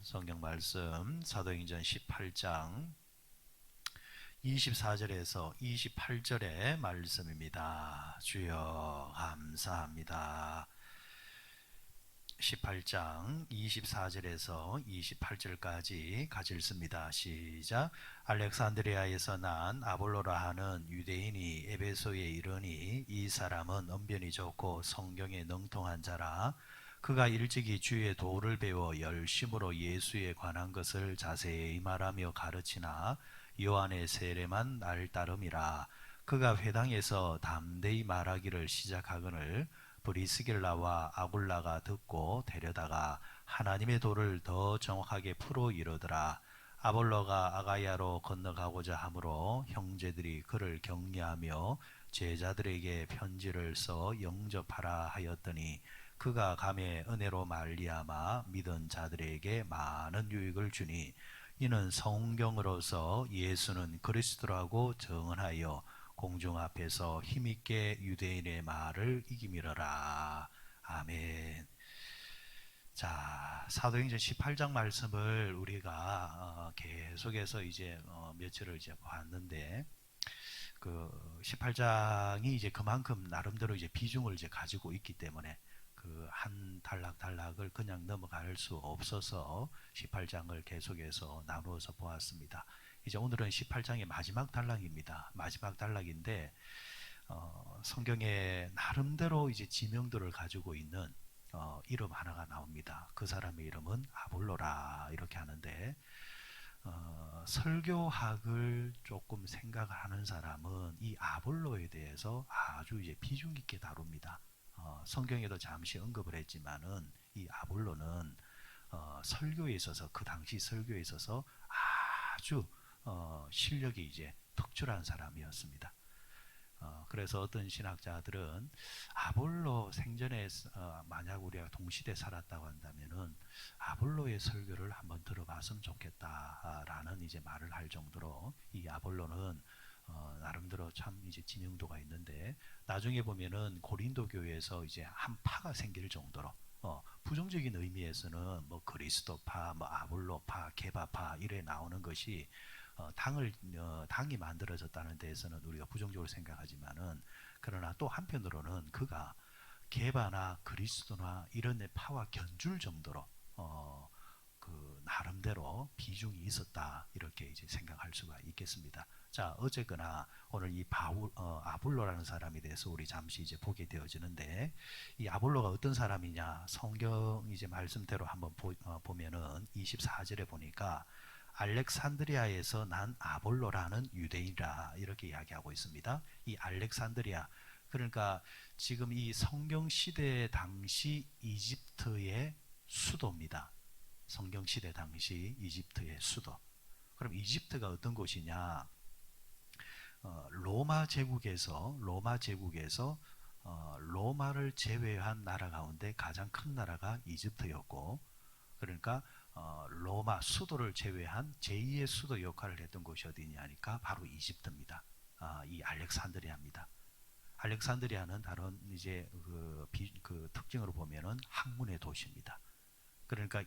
성경 말씀 사도행전 18장 24절에서 28절의 말씀입니다. 주여 감사합니다. 18장 24절에서 28절까지 같이 읽습니다. 시작. 알렉산드리아에서 난 아볼로라 하는 유대인이 에베소에 이르니 이 사람은 언변이 좋고 성경에 능통한 자라. 그가 일찍이 주의 도를 배워 열심으로 예수에 관한 것을 자세히 말하며 가르치나 요한의 세례만 날 따름이라. 그가 회당에서 담대히 말하기를 시작하거늘 브리스길라와 아굴라가 듣고 데려다가 하나님의 도를 더 정확하게 풀어 이르더라. 아볼로가 아가야로 건너가고자 하므로 형제들이 그를 격려하며 제자들에게 편지를 써 영접하라 하였더니 그가 감에 은혜로 말미암아 믿은 자들에게 많은 유익을 주니 이는 성경으로서 예수는 그리스도라고 증언하여 공중 앞에서 힘있게 유대인의 말을 이기미러라. 아멘. 자, 사도행전 18장 말씀을 우리가 계속해서 이제 며칠을 이제 봤는데 그 18장이 이제 그만큼 나름대로 이제 비중을 이제 가지고 있기 때문에 그 한 단락을 그냥 넘어갈 수 없어서 18장을 계속해서 나누어서 보았습니다. 이제 오늘은 18장의 마지막 단락입니다. 마지막 단락인데 성경에 나름대로 이제 지명도를 가지고 있는 이름 하나가 나옵니다. 그 사람의 이름은 아볼로라 이렇게 하는데 설교학을 조금 생각을 하는 사람은 이 아볼로에 대해서 아주 이제 비중 있게 다룹니다. 성경에도 잠시 언급을 했지만은 이 아볼로는 설교에 있어서 그 당시 설교에 있어서 아주 실력이 이제 특출한 사람이었습니다. 그래서 어떤 신학자들은 아볼로 생전에 만약 우리가 동시대 살았다고 한다면은 아볼로의 설교를 한번 들어봤으면 좋겠다라는 이제 말을 할 정도로 이 아볼로는 나름대로 참 이제 지명도가 있는데 나중에 보면은 고린도 교회에서 이제 한 파가 생길 정도로 부정적인 의미에서는 뭐 그리스도파, 뭐 아볼로파, 게바파 이래 나오는 것이 당이 만들어졌다는 데에서는 우리가 부정적으로 생각하지만은 그러나 또 한편으로는 그가 게바나 그리스도나 이런 파와 견줄 정도로 그 나름대로 비중이 있었다 이렇게 이제 생각할 수가 있겠습니다. 자, 어쨌거나 오늘 이 아볼로라는 사람에 대해서 우리 잠시 이제 보게 되어지는데 이 아볼로가 어떤 사람이냐 성경 이제 말씀대로 한번 보면은 24절에 보니까 알렉산드리아에서 난 아볼로라는 유대인이라 이렇게 이야기하고 있습니다. 이 알렉산드리아 그러니까 지금 이 성경 시대 당시 이집트의 수도입니다. 성경 시대 당시 이집트의 수도. 그럼 이집트가 어떤 곳이냐? 로마 제국에서 로마를 제외한 나라 가운데 가장 큰 나라가 이집트였고, 그러니까 로마 수도를 제외한 제2의 수도 역할을 했던 곳이 어디냐니까 바로 이집트입니다. 이 알렉산드리아입니다. 알렉산드리아는 다른 이제 그 특징으로 보면은 학문의 도시입니다. 그러니까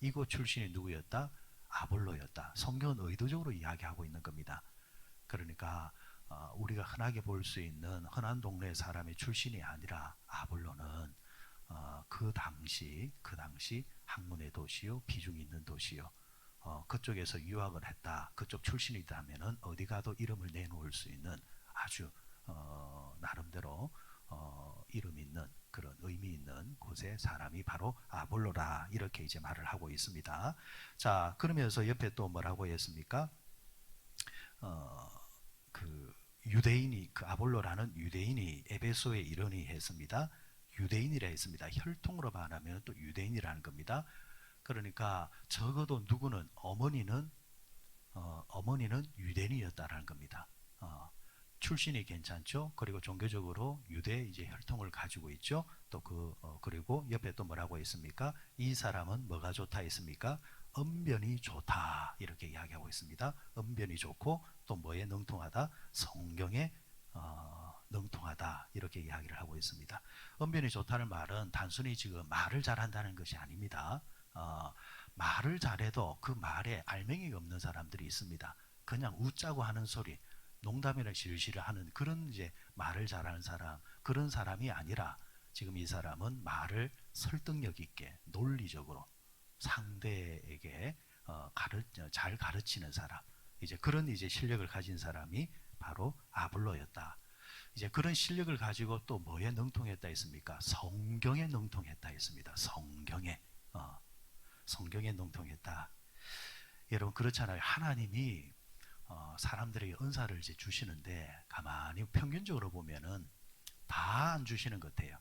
이곳 출신이 누구였다? 아볼로였다. 성경은 의도적으로 이야기하고 있는 겁니다. 그러니까 우리가 흔하게 볼 수 있는 흔한 동네 사람의 출신이 아니라 아볼로는 그 당시 학문의 도시요, 비중 있는 도시요. 그쪽에서 유학을 했다. 그쪽 출신이다면은 어디 가도 이름을 내놓을 수 있는 아주 나름대로 이름 있는 그런 의미 있는 곳의 사람이 바로 아볼로라 이렇게 이제 말을 하고 있습니다. 자, 그러면서 옆에 또 뭐라고 했습니까? 그 유대인이 그 아볼로라는 유대인이 에베소에 이르니 했습니다. 유대인이라 했습니다. 혈통으로 말하면 또 유대인이라는 겁니다. 그러니까 적어도 누구는 어머니는 유대인이었다라는 겁니다. 출신이 괜찮죠. 그리고 종교적으로 유대 이제 혈통을 가지고 있죠. 또 그리고 옆에 또 뭐라고 했습니까? 이 사람은 뭐가 좋다 했습니까? 언변이 좋다 이렇게 이야기하고 있습니다. 언변이 좋고 또 뭐에 능통하다? 성경에 능통하다 이렇게 이야기를 하고 있습니다. 언변이 좋다는 말은 단순히 지금 말을 잘한다는 것이 아닙니다. 말을 잘해도 그 말에 알맹이가 없는 사람들이 있습니다. 그냥 웃자고 하는 소리, 농담이나 실시를 하는 그런 이제 말을 잘하는 사람, 그런 사람이 아니라 지금 이 사람은 말을 설득력 있게 논리적으로 상대에게 잘 가르치는 사람, 이제 그런 이제 실력을 가진 사람이 바로 아볼로였다. 이제 그런 실력을 가지고 또 뭐에 능통했다 했습니까? 성경에 능통했다 했습니다. 성경에 능통했다. 여러분 그렇잖아요. 하나님이 사람들에게 은사를 이제 주시는데 가만히 평균적으로 보면은 다 안 주시는 것 같아요.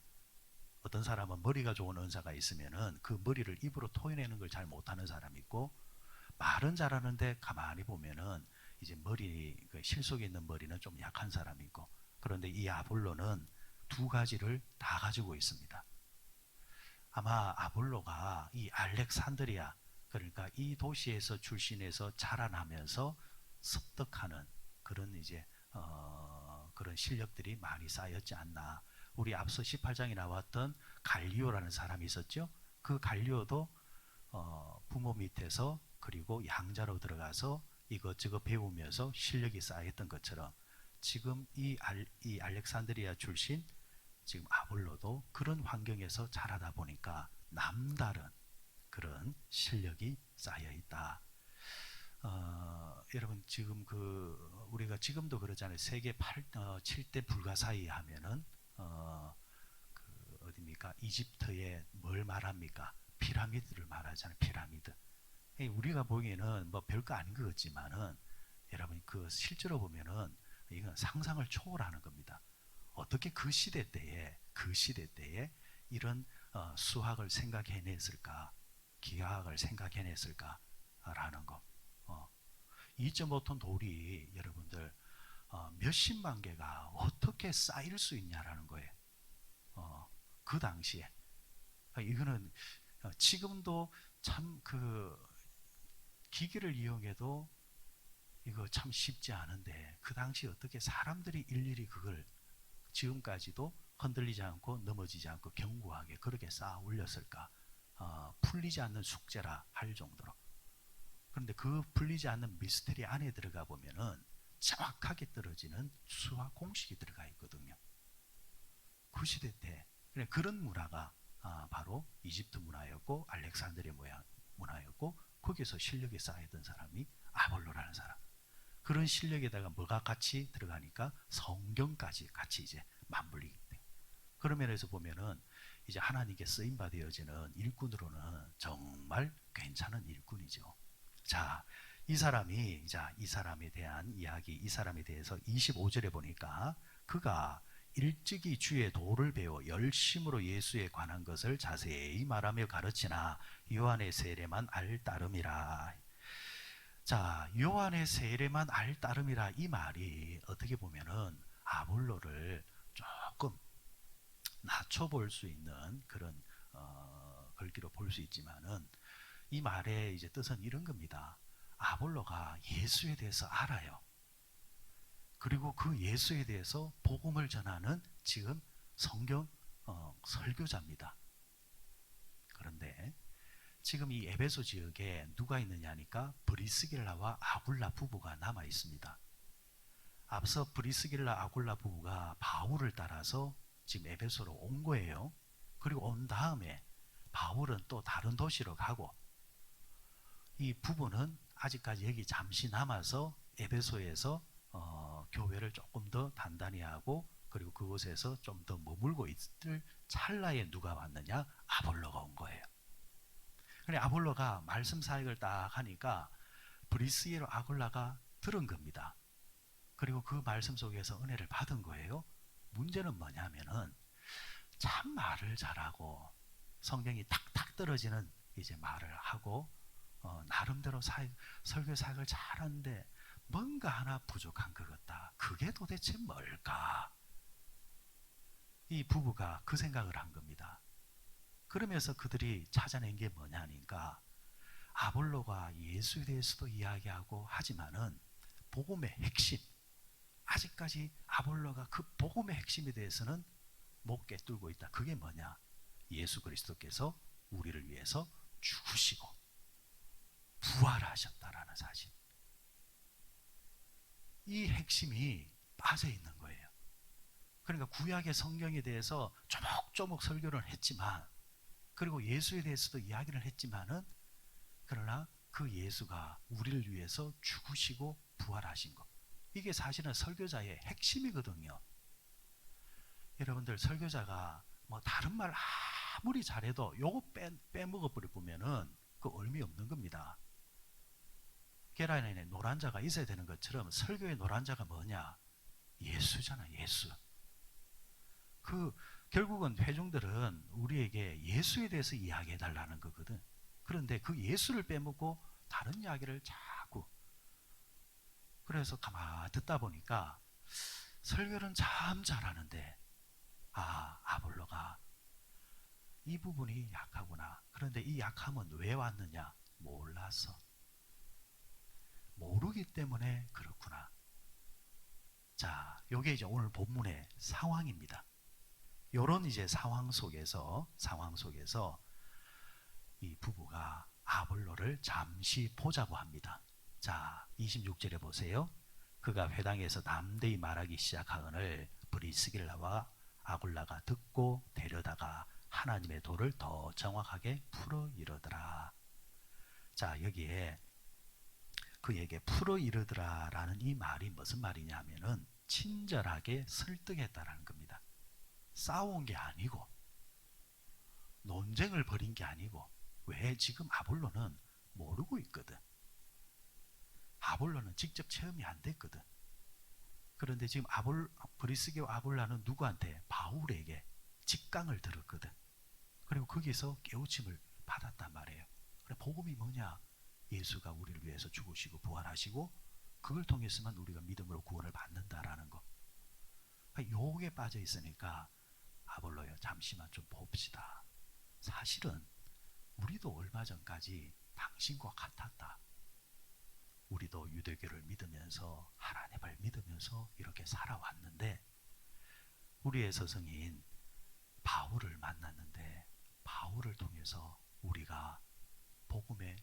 어떤 사람은 머리가 좋은 은사가 있으면은 그 머리를 입으로 토해내는 걸 잘 못하는 사람이 있고, 말은 잘하는데 가만히 보면은 이제 머리 그 실속에 있는 머리는 좀 약한 사람이 있고, 그런데 이 아볼로는 두 가지를 다 가지고 있습니다. 아마 아볼로가 이 알렉산드리아, 그러니까 이 도시에서 출신해서 자라나면서 습득하는 그런 이제 그런 실력들이 많이 쌓였지 않나. 우리 앞서 18장에 나왔던 갈리오라는 사람이 있었죠. 그 갈리오도 부모 밑에서 그리고 양자로 들어가서 이것저것 배우면서 실력이 쌓였던 것처럼 지금 이 알렉산드리아 출신 지금 아볼로도 그런 환경에서 자라다 보니까 남다른 그런 실력이 쌓여 있다. 여러분 지금 우리가 지금도 그러잖아요. 세계 7대 불가사의 하면은 어디입니까? 이집트의 뭘 말합니까? 피라미드를 말하잖아요. 피라미드. 우리가 보기에는 뭐 별거 아닌 것 같지만은 여러분 그 실제로 보면은 이건 상상을 초월하는 겁니다. 어떻게 그 시대 때에 이런 수학을 생각해냈을까, 기하학을 생각해냈을까라는 거. 2.5톤 돌이 여러분들 몇십만 개가 어떻게 쌓일 수 있냐라는 거예요. 그 당시에 이거는 지금도 참 그 기기를 이용해도 이거 참 쉽지 않은데 그 당시 어떻게 사람들이 일일이 그걸 지금까지도 흔들리지 않고 넘어지지 않고 견고하게 그렇게 쌓아 올렸을까? 풀리지 않는 숙제라 할 정도로. 그런데 그 풀리지 않는 미스테리 안에 들어가 보면은 정확하게 떨어지는 수학 공식이 들어가 있거든요. 그 시대 때 그런 문화가 바로 이집트 문화였고 알렉산드리아 문화였고, 거기서 실력이 쌓이던 사람이 아볼로라는 사람. 그런 실력에다가 뭐가 같이 들어가니까 성경까지 같이 이제 맞물리기 때문에, 그런 면에서 보면은 이제 하나님께 쓰임 받아지는 일꾼으로는 정말 괜찮은 일꾼이죠. 자, 이 사람에 대한 이야기, 이 사람에 대해서 25절에 보니까 그가 일찍이 주의 도를 배워 열심으로 예수에 관한 것을 자세히 말하며 가르치나 요한의 세례만 알 따름이라. 자, 요한의 세례만 알 따름이라, 이 말이 어떻게 보면은 아볼로를 조금 낮춰볼 수 있는 그런 글귀로 볼 수 있지만은, 이 말의 이제 뜻은 이런 겁니다. 아볼로가 예수에 대해서 알아요. 그리고 그 예수에 대해서 복음을 전하는 지금 성경 설교자입니다. 그런데 지금 이 에베소 지역에 누가 있느냐 하니까 브리스길라와 아굴라 부부가 남아 있습니다. 앞서 브리스길라 아굴라 부부가 바울을 따라서 지금 에베소로 온 거예요. 그리고 온 다음에 바울은 또 다른 도시로 가고, 이 부부는 아직까지 여기 잠시 남아서 에베소에서 교회를 조금 더 단단히 하고, 그리고 그곳에서 좀 더 머물고 있을 찰나에 누가 왔느냐? 아볼로가 온 거예요. 그래, 아볼로가 말씀 사역을 딱 하니까 브리스게로 아굴라가 들은 겁니다. 그리고 그 말씀 속에서 은혜를 받은 거예요. 문제는 뭐냐면은 참 말을 잘하고 성경이 탁탁 떨어지는 이제 말을 하고 나름대로 설교 사역을 잘하는데 뭔가 하나 부족한 것 같다. 그게 도대체 뭘까? 이 부부가 그 생각을 한 겁니다. 그러면서 그들이 찾아낸 게 뭐냐니까, 아볼로가 예수에 대해서도 이야기하고 하지만은 복음의 핵심, 아직까지 아볼로가 그 복음의 핵심에 대해서는 못 깨뚫고 있다. 그게 뭐냐? 예수 그리스도께서 우리를 위해서 죽으시고 부활하셨다라는 사실. 이 핵심이 빠져 있는 거예요. 그러니까 구약의 성경에 대해서 조목조목 설교를 했지만, 그리고 예수에 대해서도 이야기를 했지만은, 그러나 그 예수가 우리를 위해서 죽으시고 부활하신 것, 이게 사실은 설교자의 핵심이거든요. 여러분들, 설교자가 뭐 다른 말 아무리 잘해도 요거 빼먹어 버리면은 그 의미 없는 겁니다. 계란에 노란자가 있어야 되는 것처럼 설교의 노란자가 뭐냐? 예수잖아, 예수. 결국은 회중들은 우리에게 예수에 대해서 이야기해 달라는 거거든. 그런데 그 예수를 빼먹고 다른 이야기를 자꾸. 그래서 가만히 듣다 보니까 설교는 참 잘하는데, 아볼로가 이 부분이 약하구나. 그런데 이 약함은 왜 왔느냐? 몰라서. 모르기 때문에 그렇구나. 자, 요게 이제 오늘 본문의 상황입니다. 요런 이제 상황 속에서 이 부부가 아볼로를 잠시 보자고 합니다. 자, 26절에 보세요. 그가 회당에서 담대히 말하기 시작하거늘 브리스길라와 아굴라가 듣고 데려다가 하나님의 도를 더 정확하게 풀어 이르더라. 자, 여기에 그에게 풀어 이르더라 라는 이 말이 무슨 말이냐 하면은 친절하게 설득했다라는 겁니다. 싸운 게 아니고 논쟁을 벌인 게 아니고. 왜? 지금 아볼로는 모르고 있거든. 아볼로는 직접 체험이 안 됐거든. 그런데 지금 브리스게와 아굴라는 누구한테? 바울에게 직강을 들었거든. 그리고 거기서 깨우침을 받았단 말이에요. 그래, 복음이 뭐냐? 예수가 우리를 위해서 죽으시고 부활하시고 그걸 통해서만 우리가 믿음으로 구원을 받는다라는 거. 요게 빠져 있으니까 아볼로요, 잠시만 좀 봅시다. 사실은 우리도 얼마 전까지 당신과 같았다. 우리도 유대교를 믿으면서 하나님을 믿으면서 이렇게 살아왔는데, 우리의 스승인 바울을 만났는데 바울을 통해서 우리가 복음의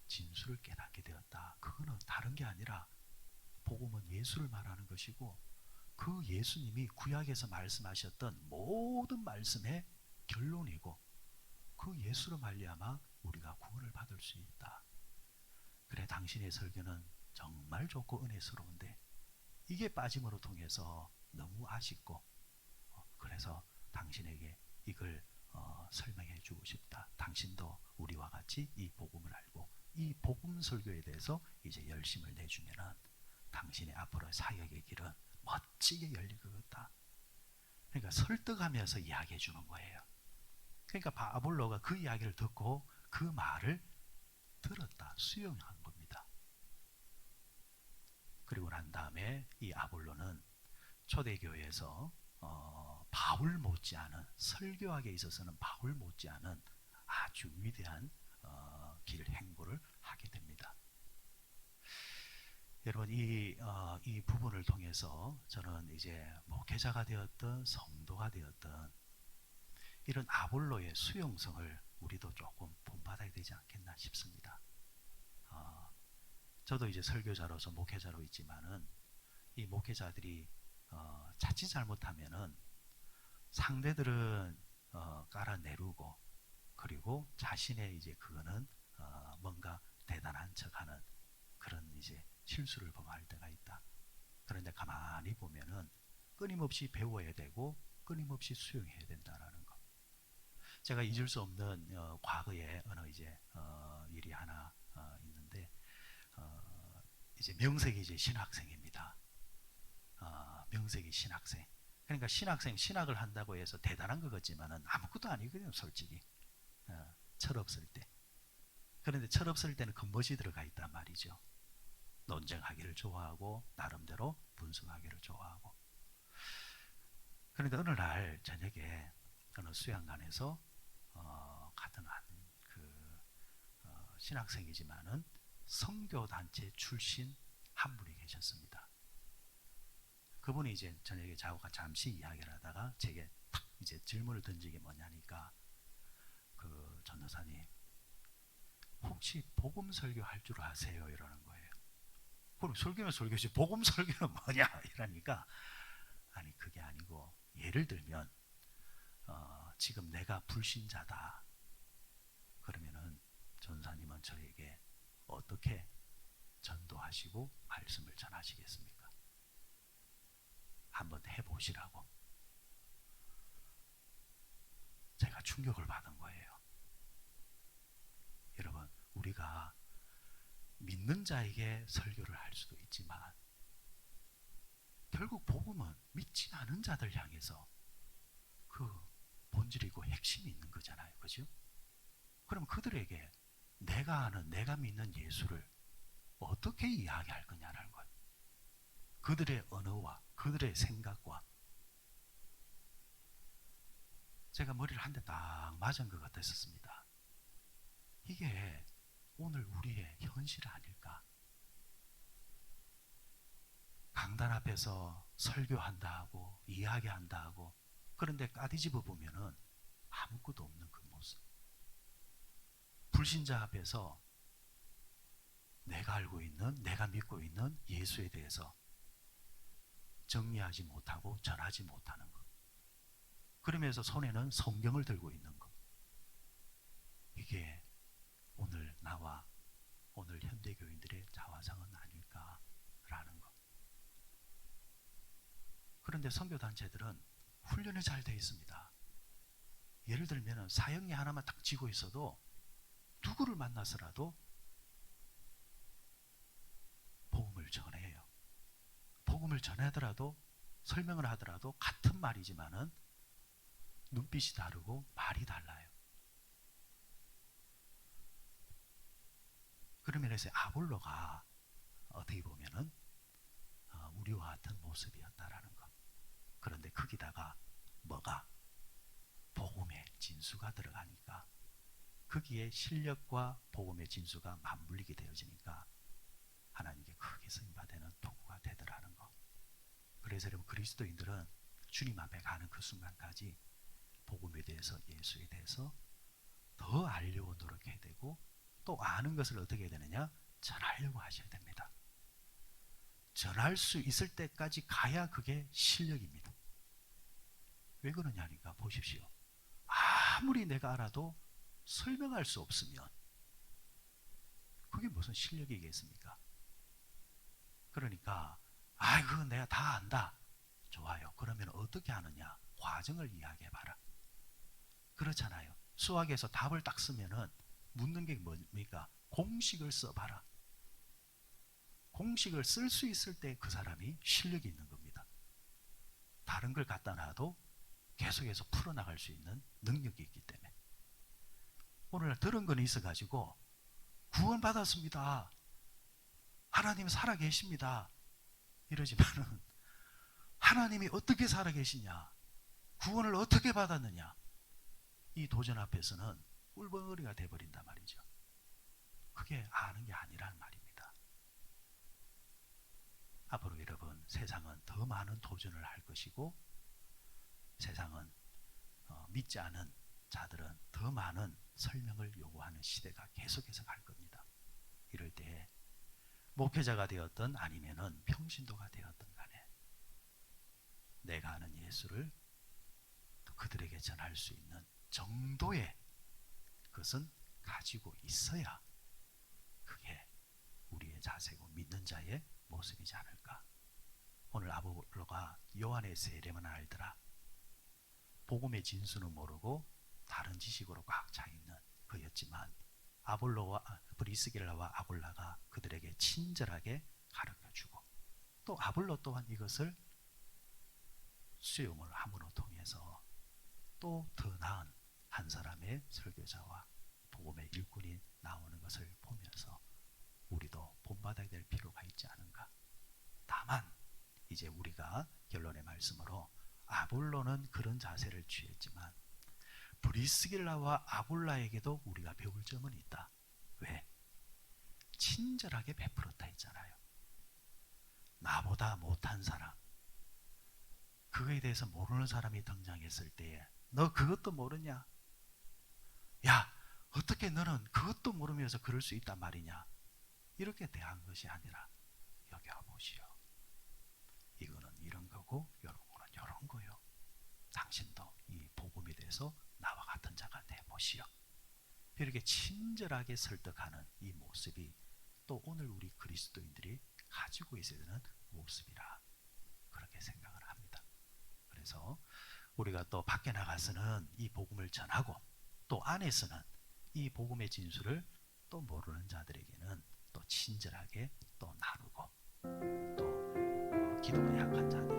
진수를 깨닫게 되었다. 그거는 다른 게 아니라 복음은 예수를 말하는 것이고, 그 예수님이 구약에서 말씀하셨던 모든 말씀의 결론이고, 그 예수로 말미암아 우리가 구원을 받을 수 있다. 그래, 당신의 설교는 정말 좋고 은혜스러운데 이게 빠짐으로 통해서 너무 아쉽고, 그래서 당신에게 이걸 설명해 주고 싶다. 당신도 우리와 같이 이 복음을 알고 이 복음 설교에 대해서 이제 열심을 내주면은 당신의 앞으로 사역의 길은 멋지게 열릴 것 같다. 그러니까 설득하면서 이야기해 주는 거예요. 그러니까 아볼로가 그 이야기를 듣고 그 말을 들었다, 수용한 겁니다. 그리고 난 다음에 이 아볼로는 초대교회에서 바울 못지않은, 설교학에 있어서는 바울 못지않은 아주 위대한 길 행보를 하게 됩니다. 여러분, 이 부분을 통해서 저는 이제 목회자가 되었든 성도가 되었든 이런 아볼로의 수용성을 우리도 조금 본받아야 되지 않겠나 싶습니다. 저도 이제 설교자로서 목회자로 있지만은 이 목회자들이 자칫 잘못하면은 상대들은 깔아내리고, 그리고 자신의 이제 그거는 뭔가 대단한 척하는 그런 이제 실수를 범할 때가 있다. 그런데 가만히 보면은 끊임없이 배워야 되고 끊임없이 수용해야 된다라는 거. 제가 잊을 수 없는 과거에 어느 이제 일이 하나 있는데, 이제 명색이 이제 신학생입니다. 명색이 신학생. 그러니까 신학을 한다고 해서 대단한 것 같지만은 아무것도 아니거든요, 솔직히. 철없을 때. 그런데 철없을 때는 겉멋이 들어가 있단 말이죠. 논쟁하기를 좋아하고 나름대로 분석하기를 좋아하고. 그런데 어느 날 저녁에 어느 수양관에서 같은 신학생이지만은 선교단체 출신 한 분이 계셨습니다. 그분이 이제 저녁에 저하고 잠시 이야기를 하다가 제게 탁 이제 질문을 던지게 뭐냐니까, 전도사님, 혹시 복음 설교할 줄 아세요? 이러는 거예요. 그럼 설교는 설교지 복음 설교는 뭐냐? 이러니까 아니 그게 아니고 예를 들면 지금 내가 불신자다. 그러면은 전사님은 저에게 어떻게 전도하시고 말씀을 전하시겠습니까? 한번 해보시라고. 제가 충격을 받은 거예요. 여러분, 우리가 믿는 자에게 설교를 할 수도 있지만 결국 복음은 믿지 않은 자들 향해서 그 본질이고 핵심이 있는 거잖아요. 그죠? 그럼 그들에게 내가 아는, 내가 믿는 예수를 어떻게 이야기할 거냐는 거예요. 그들의 언어와 그들의 생각과. 제가 머리를 한 대 딱 맞은 것 같았었습니다. 이게 오늘 우리의 현실 아닐까? 강단 앞에서 설교한다 하고 이야기한다 하고 그런데 까디집어 보면은 아무것도 없는 그 모습. 불신자 앞에서 내가 알고 있는, 내가 믿고 있는 예수에 대해서 정리하지 못하고 전하지 못하는 것. 그러면서 손에는 성경을 들고 있는 것. 이게 오늘 나와 오늘 현대교인들의 자화상은 아닐까라는 것. 그런데 선교단체들은 훈련이 잘 되어 있습니다. 예를 들면 사형리 하나만 딱 쥐고 있어도 누구를 만나서라도 복음을 전해요. 복음을 전하더라도 설명을 하더라도 같은 말이지만은 눈빛이 다르고 말이 달라요. 그런 면에서 아볼로가 어떻게 보면은 우리와 같은 모습이었다라는 것. 그런데 거기다가 뭐가 복음의 진수가 들어가니까 거기에 실력과 복음의 진수가 맞물리게 되어지니까 하나님께 크게 쓰임받는 도구가 되더라는 것. 그래서 여러분 그리스도인들은 주님 앞에 가는 그 순간까지 복음에 대해서 예수에 대해서 더 알려고 노력해야 되고 또 아는 것을 어떻게 해야 되느냐? 전하려고 하셔야 됩니다. 전할 수 있을 때까지 가야 그게 실력입니다. 왜 그러냐니까 보십시오. 아무리 내가 알아도 설명할 수 없으면 그게 무슨 실력이겠습니까? 그러니까 그건 내가 다 안다. 좋아요. 그러면 어떻게 하느냐? 과정을 이야기해봐라. 그렇잖아요. 수학에서 답을 딱 쓰면은 묻는 게 뭡니까? 공식을 써봐라. 공식을 쓸 수 있을 때 그 사람이 실력이 있는 겁니다. 다른 걸 갖다 놔도 계속해서 풀어나갈 수 있는 능력이 있기 때문에. 오늘 들은 건 있어가지고 구원받았습니다. 하나님 살아계십니다. 이러지만은 하나님이 어떻게 살아계시냐? 구원을 어떻게 받았느냐? 이 도전 앞에서는 꿀벌이가 돼버린단 말이죠. 그게 아는 게 아니라는 말입니다. 앞으로 여러분 세상은 더 많은 도전을 할 것이고 세상은 믿지 않은 자들은 더 많은 설명을 요구하는 시대가 계속해서 갈 겁니다. 이럴 때 목회자가 되었든 아니면은 평신도가 되었든 간에 내가 아는 예수를 그들에게 전할 수 있는 정도의 것은 가지고 있어야 그게 우리의 자세고 믿는 자의 모습이지 않을까. 오늘 아볼로가 요한의 세례만 알더라. 복음의 진수는 모르고 다른 지식으로 꽉 차있는 그였지만 브리스길라와 아굴라가 그들에게 친절하게 가르쳐주고 또 아볼로 또한 이것을 수용을 함으로 통해서 또 더 나은 한 사람의 설교자와 복음의 일꾼이 나오는 것을 보면서 우리도 본받아야 될 필요가 있지 않은가. 다만 이제 우리가 결론의 말씀으로 아볼로는 그런 자세를 취했지만 브리스길라와 아굴라에게도 우리가 배울 점은 있다. 왜? 친절하게 베풀었다 했잖아요. 나보다 못한 사람, 그거에 대해서 모르는 사람이 등장했을 때에 너 그것도 모르냐? 야, 어떻게 너는 그것도 모르면서 그럴 수 있단 말이냐? 이렇게 대한 것이 아니라 여겨보시오. 이거는 이런 거고 이런 거는 이런 거요. 당신도 이 복음에 대해서 나와 같은 자가 되보시오. 이렇게 친절하게 설득하는 이 모습이 또 오늘 우리 그리스도인들이 가지고 있어야 되는 모습이라 그렇게 생각을 합니다. 그래서 우리가 또 밖에 나가서는 이 복음을 전하고 또 안에서는 이 복음의 진술을 또 모르는 자들에게는 또 친절하게 또 나누고 또 기도가 약한 자들